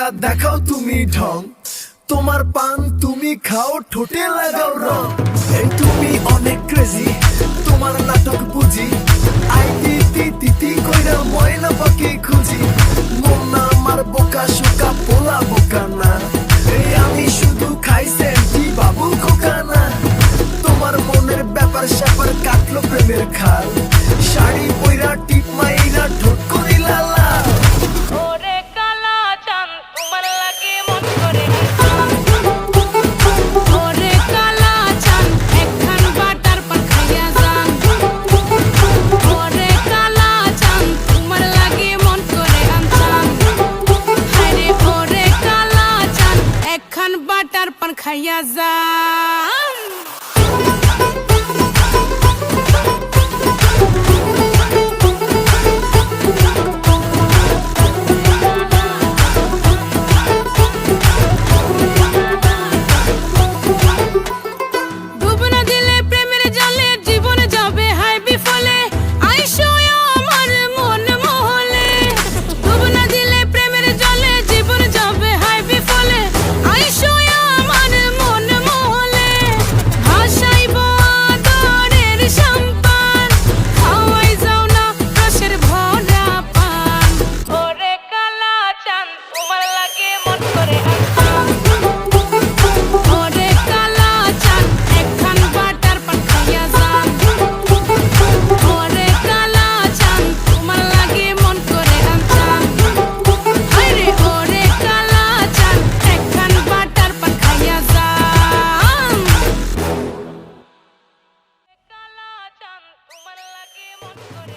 কইরা দেখাও তুমি ঢং, তোমার পান তুমি খাও ঠোঁটে লাগাও রং। এই তুমি অনেক ক্রেজি, তোমার নাটক বুঝি, আই তিতি তিতি কইরা ময়না পাখি খুঁজি। মন না আমার বোকা শোকা পোলা বোকা না, এই আমি শুধু খাই সেন্টি বাবু খোকা না। তোমার মনের ব্যাপার স্যাপার কাটলো প্রেমের খাল, শাড়ি পইরা টিপ মাইরা ঠোঁট করিলা লাল। ওরে কালা চাঁদ তোমার লাগে মন করে, ওরে কালা চাঁদ একখান বাটার পান খাইয়া যান। ওরে কালা চাঁদ তোমার লাগে মন করে আনচান, হায়রে ওরে কালা চাঁদ একখান বাটার পান খাইয়া যান। তোমার লাগে মন করে